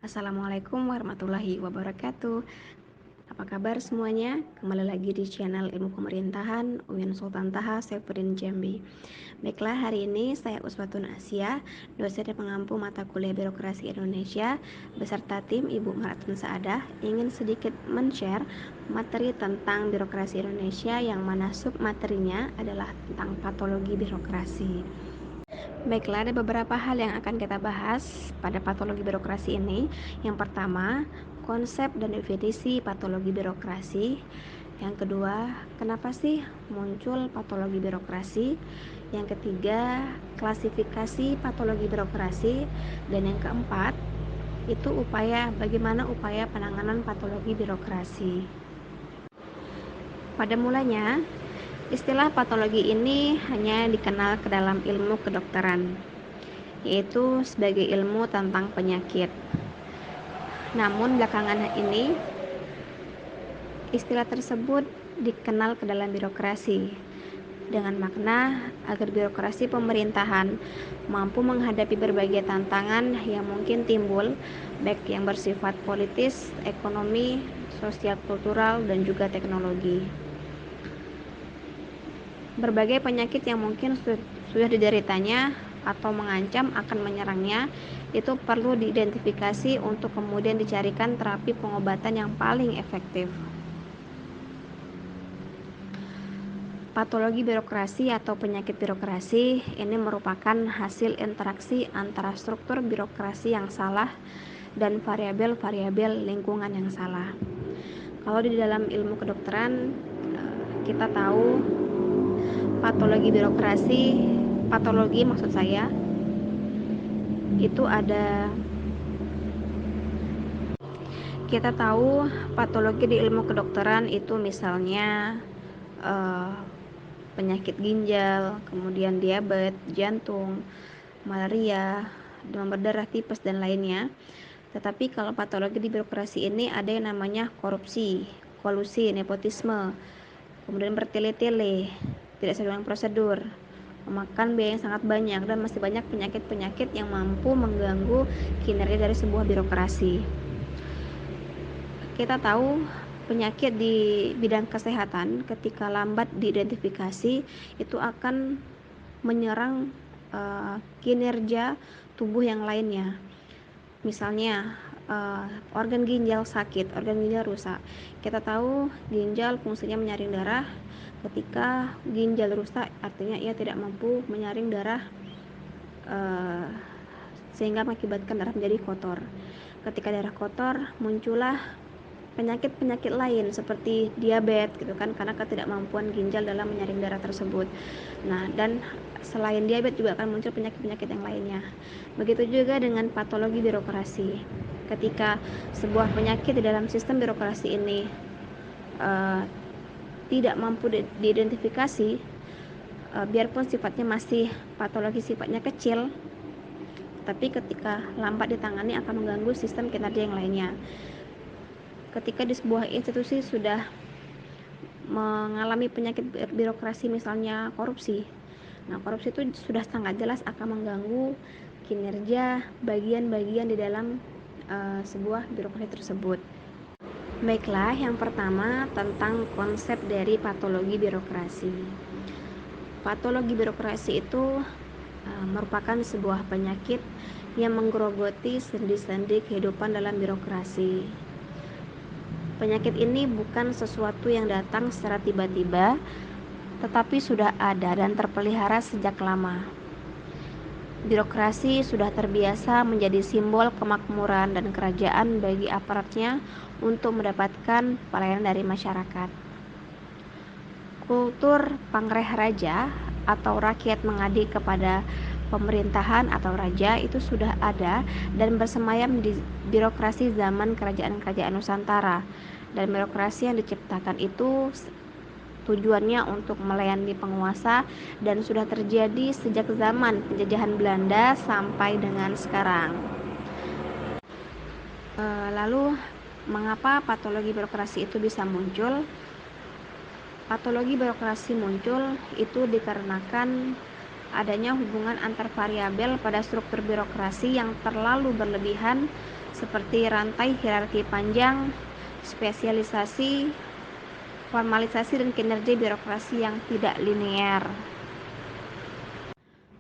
Assalamualaikum warahmatullahi wabarakatuh. Apa kabar semuanya? Kembali lagi di channel Ilmu Pemerintahan UIN Sultan Taha Saifuddin Jambi. Baiklah, hari ini saya Uswatun Asia, dosen dan pengampu mata kuliah Birokrasi Indonesia, beserta tim Ibu Maratun Saadah, ingin sedikit men-share materi tentang birokrasi Indonesia yang mana submaterinya adalah tentang patologi birokrasi. Baiklah, ada beberapa hal yang akan kita bahas pada patologi birokrasi ini. Yang pertama, konsep dan definisi patologi birokrasi. Yang kedua, kenapa sih muncul patologi birokrasi? Yang ketiga, klasifikasi patologi birokrasi. Dan yang keempat, itu bagaimana upaya penanganan patologi birokrasi. Pada mulanya, istilah patologi ini hanya dikenal ke dalam ilmu kedokteran, yaitu sebagai ilmu tentang penyakit. Namun belakangan ini istilah tersebut dikenal ke dalam birokrasi dengan makna agar birokrasi pemerintahan mampu menghadapi berbagai tantangan yang mungkin timbul, baik yang bersifat politis, ekonomi, sosial, kultural, dan juga teknologi. Berbagai penyakit yang mungkin sudah dideritanya atau mengancam akan menyerangnya itu perlu diidentifikasi untuk kemudian dicarikan terapi pengobatan yang paling efektif. Patologi birokrasi atau penyakit birokrasi ini merupakan hasil interaksi antara struktur birokrasi yang salah dan variabel-variabel lingkungan yang salah. Kalau di dalam ilmu kedokteran kita tahu patologi maksud saya itu kita tahu patologi di ilmu kedokteran itu misalnya penyakit ginjal, kemudian diabetes, jantung, malaria, demam berdarah, tipes, dan lainnya. Tetapi kalau patologi di birokrasi ini ada yang namanya korupsi, kolusi, nepotisme, kemudian bertele-tele, tidak sesuai dengan prosedur, memakan biaya yang sangat banyak, dan masih banyak penyakit-penyakit yang mampu mengganggu kinerja dari sebuah birokrasi. Kita tahu penyakit di bidang kesehatan ketika lambat diidentifikasi itu akan menyerang kinerja tubuh yang lainnya. Misalnya organ ginjal sakit, organ ginjal rusak. Kita tahu ginjal fungsinya menyaring darah. Ketika ginjal rusak, artinya ia tidak mampu menyaring darah sehingga mengakibatkan darah menjadi kotor. Ketika darah kotor, muncullah penyakit-penyakit lain seperti diabetes gitu kan, karena ketidakmampuan ginjal dalam menyaring darah tersebut. Nah, dan selain diabetes juga akan muncul penyakit-penyakit yang lainnya. Begitu juga dengan patologi birokrasi. Ketika sebuah penyakit di dalam sistem birokrasi ini tidak mampu diidentifikasi, biarpun sifatnya masih patologi sifatnya kecil, tapi ketika lambat ditangani akan mengganggu sistem kinerja yang lainnya. Ketika di sebuah institusi sudah mengalami penyakit birokrasi, misalnya korupsi, nah korupsi itu sudah sangat jelas akan mengganggu kinerja bagian-bagian di dalam sebuah birokrasi tersebut. Baiklah, yang pertama tentang konsep dari patologi birokrasi. Patologi birokrasi itu merupakan sebuah penyakit yang menggerogoti sendi-sendi kehidupan dalam birokrasi. Penyakit ini bukan sesuatu yang datang secara tiba-tiba, tetapi sudah ada dan terpelihara sejak lama. Birokrasi sudah terbiasa menjadi simbol kemakmuran dan kerajaan bagi aparatnya untuk mendapatkan pelayanan dari masyarakat. Kultur pangreh raja atau rakyat mengabdi kepada pemerintahan atau raja itu sudah ada dan bersemayam di birokrasi zaman kerajaan-kerajaan Nusantara. Dan birokrasi yang diciptakan itu tujuannya untuk melayani penguasa dan sudah terjadi sejak zaman penjajahan Belanda sampai dengan sekarang. Lalu mengapa patologi birokrasi itu bisa muncul? Patologi birokrasi muncul itu dikarenakan adanya hubungan antar variabel pada struktur birokrasi yang terlalu berlebihan seperti rantai hierarki panjang, spesialisasi, formalisasi, dan kinerja birokrasi yang tidak linear.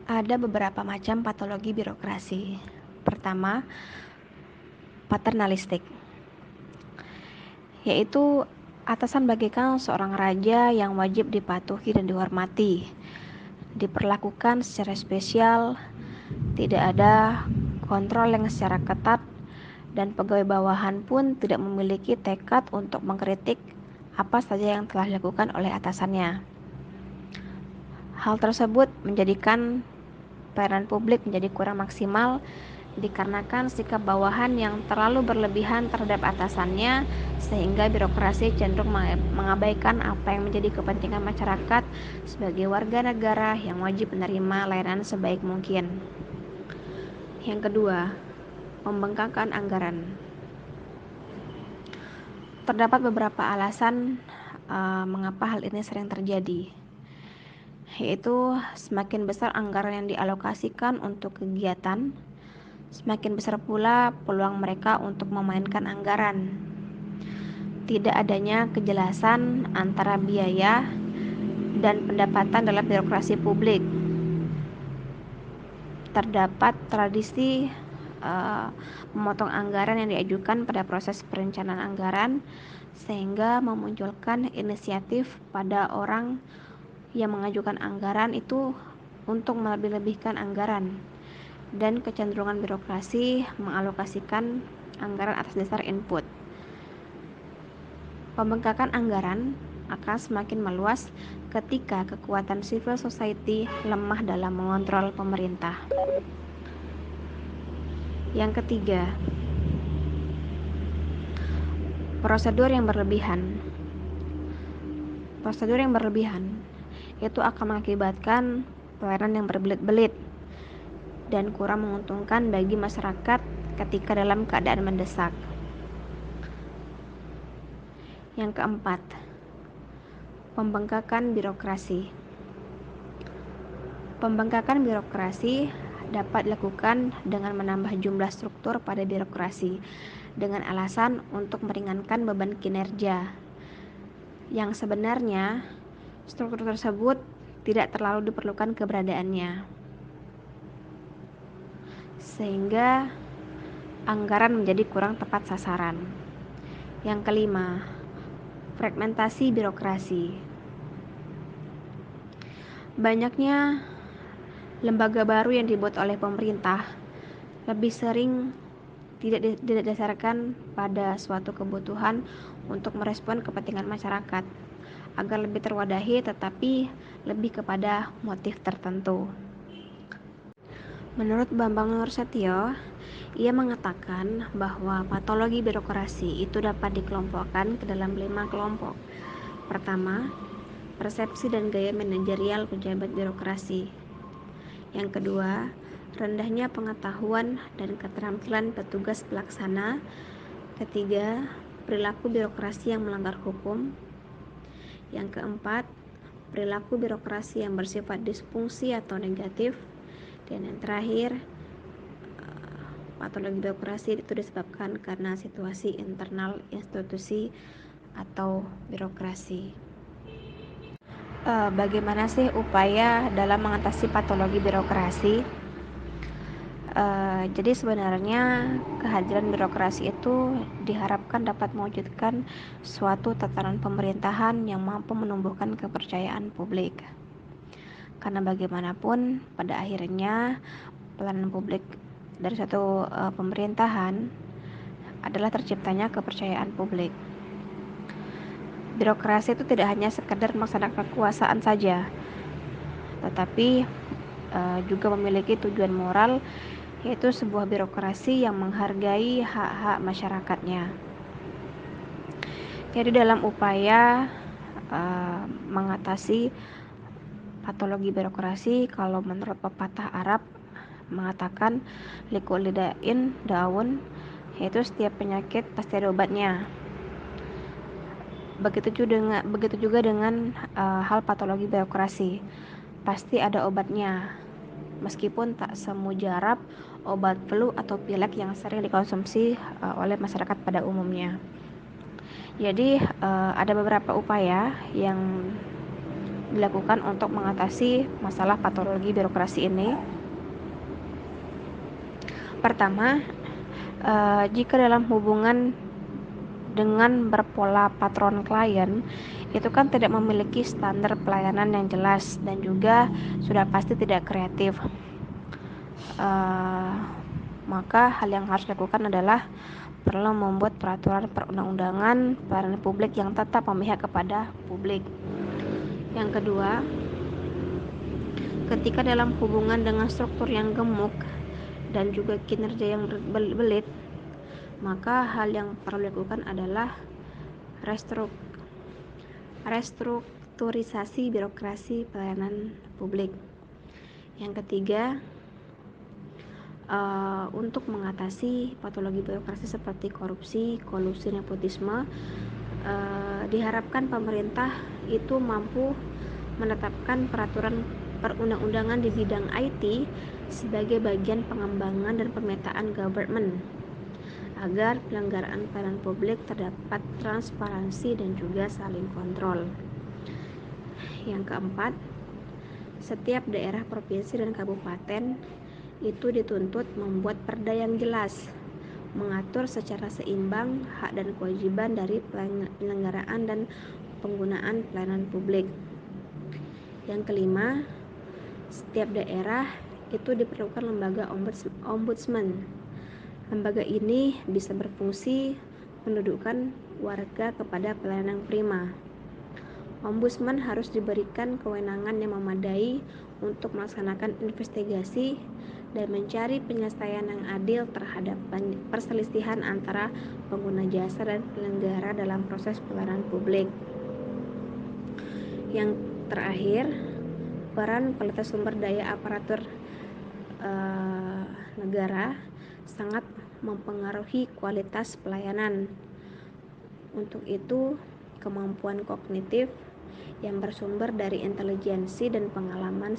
Ada beberapa macam patologi birokrasi. Pertama, paternalistik, yaitu atasan bagaikan seorang raja yang wajib dipatuhi dan dihormati, diperlakukan secara spesial, tidak ada kontrol yang secara ketat, dan pegawai bawahan pun tidak memiliki tekad untuk mengkritik apa saja yang telah dilakukan oleh atasannya. Hal tersebut menjadikan pelayanan publik menjadi kurang maksimal dikarenakan sikap bawahan yang terlalu berlebihan terhadap atasannya, sehingga birokrasi cenderung mengabaikan apa yang menjadi kepentingan masyarakat sebagai warga negara yang wajib menerima layanan sebaik mungkin. Yang kedua, pembengkakan anggaran. Terdapat beberapa alasan mengapa hal ini sering terjadi, yaitu semakin besar anggaran yang dialokasikan untuk kegiatan, semakin besar pula peluang mereka untuk memainkan anggaran. Tidak adanya kejelasan antara biaya dan pendapatan dalam birokrasi publik. Terdapat tradisi memotong anggaran yang diajukan pada proses perencanaan anggaran, sehingga memunculkan inisiatif pada orang yang mengajukan anggaran itu untuk melebih-lebihkan anggaran, dan kecenderungan birokrasi mengalokasikan anggaran atas dasar input. Pembengkakan anggaran akan semakin meluas ketika kekuatan civil society lemah dalam mengontrol pemerintah. Yang ketiga, prosedur yang berlebihan. Prosedur yang berlebihan itu akan mengakibatkan pelayanan yang berbelit-belit dan kurang menguntungkan bagi masyarakat ketika dalam keadaan mendesak. Yang keempat, pembengkakan birokrasi. Pembengkakan birokrasi dapat dilakukan dengan menambah jumlah struktur pada birokrasi dengan alasan untuk meringankan beban kinerja, yang sebenarnya struktur tersebut tidak terlalu diperlukan keberadaannya, sehingga anggaran menjadi kurang tepat sasaran. Yang kelima, fragmentasi birokrasi. Banyaknya lembaga baru yang dibuat oleh pemerintah lebih sering tidak didasarkan pada suatu kebutuhan untuk merespon kepentingan masyarakat agar lebih terwadahi, tetapi lebih kepada motif tertentu. Menurut Bambang Nursetyo, ia mengatakan bahwa patologi birokrasi itu dapat dikelompokkan ke dalam 5 kelompok. Pertama, persepsi dan gaya manajerial pejabat birokrasi. Yang kedua, rendahnya pengetahuan dan keterampilan petugas pelaksana. Ketiga, perilaku birokrasi yang melanggar hukum. Yang keempat, perilaku birokrasi yang bersifat disfungsi atau negatif. Dan yang terakhir, patologi birokrasi itu disebabkan karena situasi internal institusi atau birokrasi. Bagaimana sih upaya dalam mengatasi patologi birokrasi? Jadi sebenarnya kehadiran birokrasi itu diharapkan dapat mewujudkan suatu tatanan pemerintahan yang mampu menumbuhkan kepercayaan publik. Karena bagaimanapun pada akhirnya pelayanan publik dari suatu pemerintahan adalah terciptanya kepercayaan publik. Birokrasi itu tidak hanya sekedar melaksanakan kekuasaan saja, tetapi juga memiliki tujuan moral, yaitu sebuah birokrasi yang menghargai hak-hak masyarakatnya. Jadi dalam upaya mengatasi patologi birokrasi, kalau menurut pepatah Arab mengatakan likulli da'in daun, yaitu setiap penyakit pasti ada obatnya. Begitu juga dengan hal patologi birokrasi, pasti ada obatnya. meskipun tak semujarab obat flu atau pilek yang sering dikonsumsi oleh masyarakat pada umumnya. Jadi ada beberapa upaya yang dilakukan untuk mengatasi masalah patologi birokrasi ini. Pertama, jika dalam hubungan dengan berpola patron klien itu kan tidak memiliki standar pelayanan yang jelas dan juga sudah pasti tidak kreatif, maka hal yang harus dilakukan adalah perlu membuat peraturan perundang-undangan pelayanan publik yang tetap memihak kepada publik. Yang kedua, ketika dalam hubungan dengan struktur yang gemuk dan juga kinerja yang belit, maka hal yang perlu dilakukan adalah restrukturisasi birokrasi pelayanan publik. Yang ketiga, untuk mengatasi patologi birokrasi seperti korupsi, kolusi, nepotisme, diharapkan pemerintah itu mampu menetapkan peraturan perundang-undangan di bidang IT sebagai bagian pengembangan dan pemetaan government, agar penyelenggaraan pelayanan publik terdapat transparansi dan juga saling kontrol. Yang keempat, setiap daerah, provinsi, dan kabupaten itu dituntut membuat perda yang jelas, mengatur secara seimbang hak dan kewajiban dari penyelenggaraan dan penggunaan pelayanan publik. Yang kelima, setiap daerah itu diperlukan lembaga ombudsman. Lembaga ini bisa berfungsi mendudukkan warga kepada pelayanan yang prima. Ombudsman harus diberikan kewenangan yang memadai untuk melaksanakan investigasi dan mencari penyelesaian yang adil terhadap perselisihan antara pengguna jasa dan penyelenggara dalam proses pelayanan publik. Yang terakhir, peran kualitas sumber daya aparatur negara sangat mempengaruhi kualitas pelayanan. Untuk itu, kemampuan kognitif yang bersumber dari intelijensi dan pengalaman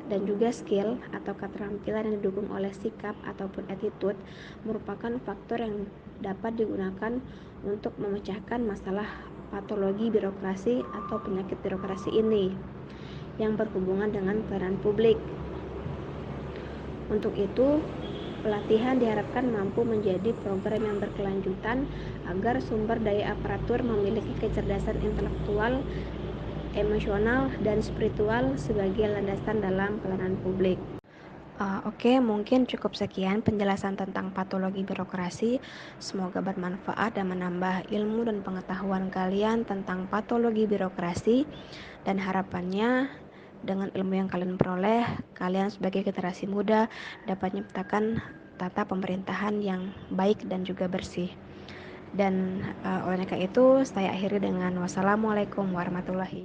dan juga skill atau keterampilan yang didukung oleh sikap ataupun attitude merupakan faktor yang dapat digunakan untuk memecahkan masalah patologi birokrasi atau penyakit birokrasi ini yang berhubungan dengan pelayanan publik. Untuk itu, pelatihan diharapkan mampu menjadi program yang berkelanjutan agar sumber daya aparatur memiliki kecerdasan intelektual, emosional, dan spiritual sebagai landasan dalam pelayanan publik. Oke, mungkin cukup sekian penjelasan tentang patologi birokrasi. Semoga bermanfaat dan menambah ilmu dan pengetahuan kalian tentang patologi birokrasi, dan harapannya dengan ilmu yang kalian peroleh, kalian sebagai generasi muda dapat menciptakan tata pemerintahan yang baik dan juga bersih. Dan oleh karena itu, saya akhiri dengan wassalamualaikum warahmatullahi wabarakatuh.